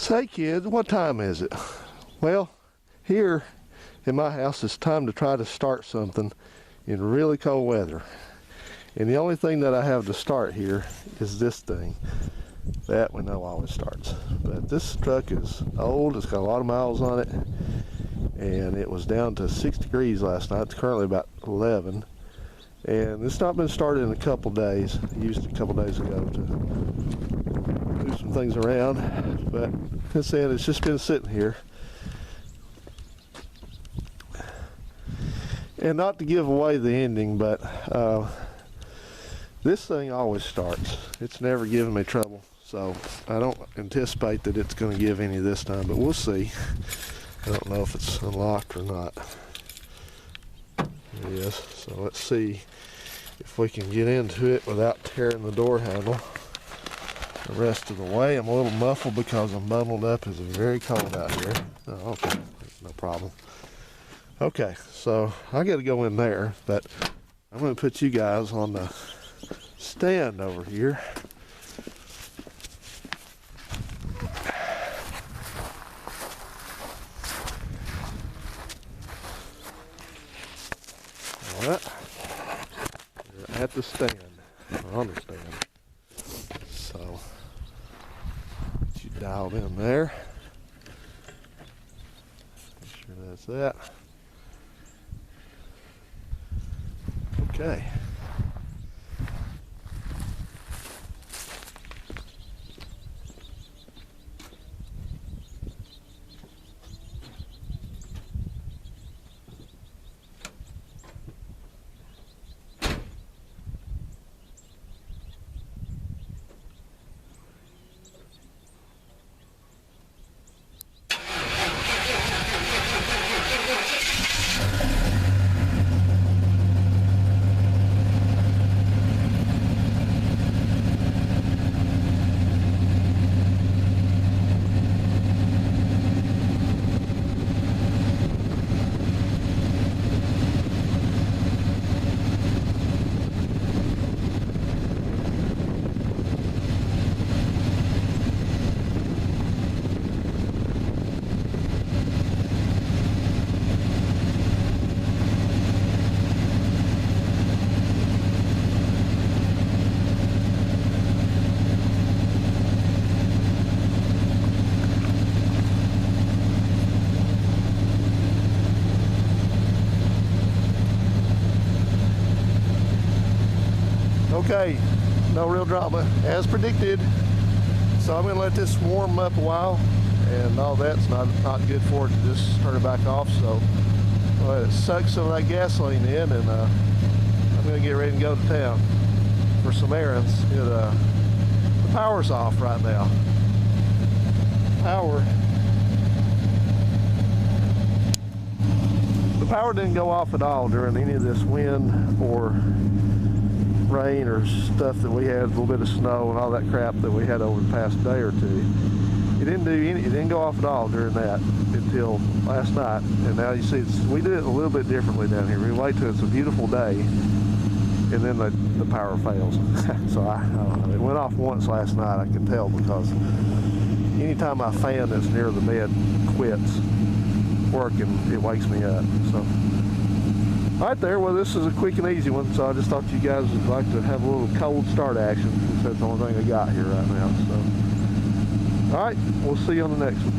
Say kids, what time is it? Well, here in my house it's time to try to start something in really cold weather. And the only thing that I have to start here is this thing. That we know always starts. But this truck is old, it's got a lot of miles on it, and it was down to 6 degrees last night. It's currently about 11. And it's not been started in a couple days. I used it a couple days ago to move some things around, but as I said, it's just been sitting here. And not to give away the ending, but this thing always starts. It's never given me trouble, so I don't anticipate that it's going to give any this time, but we'll see. I don't know if it's unlocked or not. It is, so let's see if we can get into it without tearing the door handle the rest of the way. I'm a little muffled because I'm bundled up. It's very cold out here. Oh, okay, no problem. Okay, so I got to go in there, but I'm going to put you guys on the stand over here. All right, you're at the stand, or on the stand. So, get you dialed in there. Make sure that's that. Okay. Okay, no real drama, as predicted. So I'm gonna let this warm up a while, and all that's not good for it to just turn it back off. So I'll let it suck some of that gasoline in, and I'm gonna get ready to go to town for some errands. The power's off right now. The power didn't go off at all during any of this wind or rain or stuff that we had, a little bit of snow and all that crap that we had over the past day or two. It didn't go off at all during that until last night. And now you see we do it a little bit differently down here. We wait till it's a beautiful day, and then the power fails. So I don't know. It went off once last night, I can tell, because anytime my fan that's near the bed quits working, it wakes me up. So right there, well, this is a quick and easy one, so I just thought you guys would like to have a little cold start action, since that's the only thing I got here right now. So, all right, we'll see you on the next one.